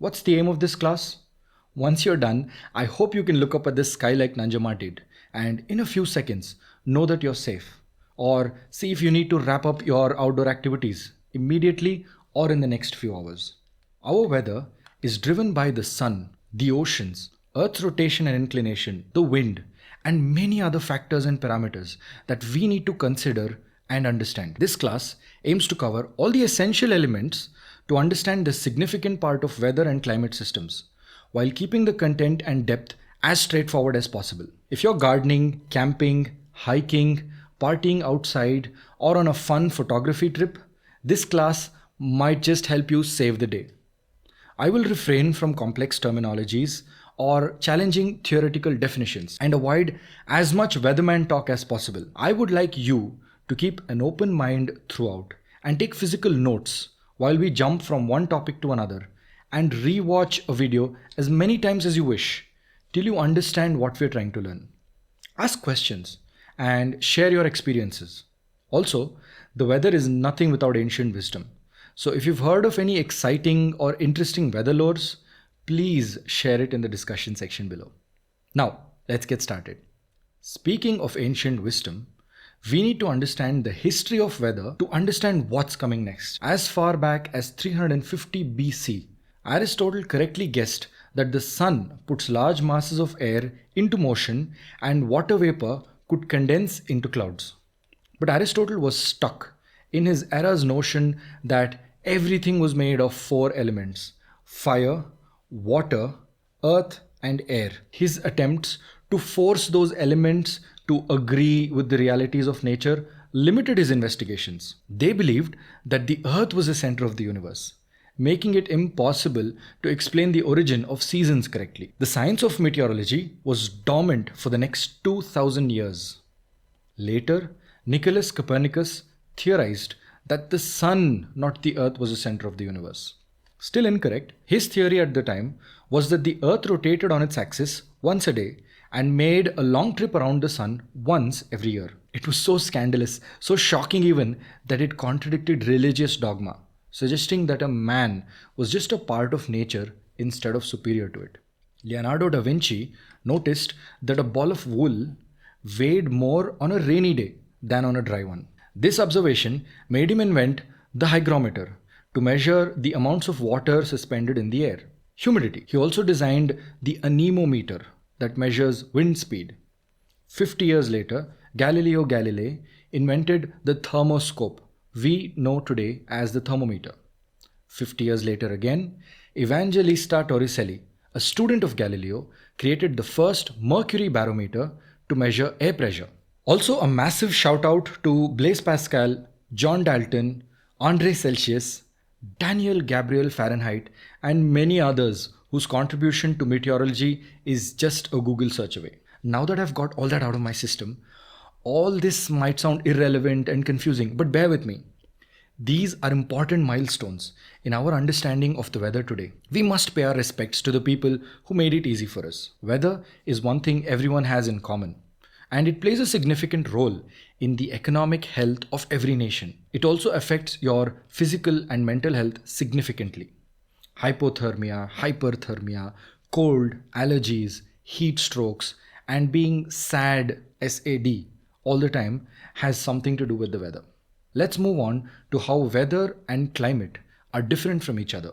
What's the aim of this class? Once you're done, I hope you can look up at the sky like Nanjama did and in a few seconds know that you're safe. Or see if you need to wrap up your outdoor activities immediately or in the next few hours. Our weather is driven by the sun, the oceans, Earth's rotation and inclination, the wind, and many other factors and parameters that we need to consider and understand. This class aims to cover all the essential elements to understand the significant part of weather and climate systems, while keeping the content and depth as straightforward as possible. If you're gardening, camping, hiking, partying outside, or on a fun photography trip, this class might just help you save the day. I will refrain from complex terminologies or challenging theoretical definitions and avoid as much weatherman talk as possible. I would like you to keep an open mind throughout and take physical notes while we jump from one topic to another and re-watch a video as many times as you wish till you understand what we're trying to learn. Ask questions and share your experiences. Also, the weather is nothing without ancient wisdom. So if you've heard of any exciting or interesting weather lores, please share it in the discussion section below. Now, let's get started. Speaking of ancient wisdom, we need to understand the history of weather to understand what's coming next. As far back as 350 BC, Aristotle correctly guessed that the sun puts large masses of air into motion and water vapor could condense into clouds. But Aristotle was stuck in his era's notion that everything was made of four elements: fire, water, earth, and air. His attempts to force those elements to agree with the realities of nature limited his investigations. They believed that the earth was the center of the universe, making it impossible to explain the origin of seasons correctly. The science of meteorology was dormant for the next 2000 years. Later, Nicholas Copernicus theorized that the sun, not the earth, was the center of the universe. Still incorrect. His theory at the time was that the earth rotated on its axis once a day and made a long trip around the sun once every year. It was so scandalous, so shocking even, that it contradicted religious dogma, suggesting that a man was just a part of nature instead of superior to it. Leonardo da Vinci noticed that a ball of wool weighed more on a rainy day than on a dry one. This observation made him invent the hygrometer to measure the amounts of water suspended in the air, humidity. He also designed the anemometer that measures wind speed. 50 years later, Galileo Galilei invented the thermoscope we know today as the thermometer. 50 years later again, Evangelista Torricelli, a student of Galileo, created the first mercury barometer to measure air pressure. Also, a massive shout out to Blaise Pascal, John Dalton, André Celsius, Daniel Gabriel Fahrenheit, and many others whose contribution to meteorology is just a Google search away. Now that I've got all that out of my system, all this might sound irrelevant and confusing, but bear with me. These are important milestones in our understanding of the weather today. We must pay our respects to the people who made it easy for us. Weather is one thing everyone has in common, and it plays a significant role in the economic health of every nation. It also affects your physical and mental health significantly. Hypothermia, hyperthermia, cold, allergies, heat strokes, and being sad, SAD, all the time has something to do with the weather. Let's move on to how weather and climate are different from each other.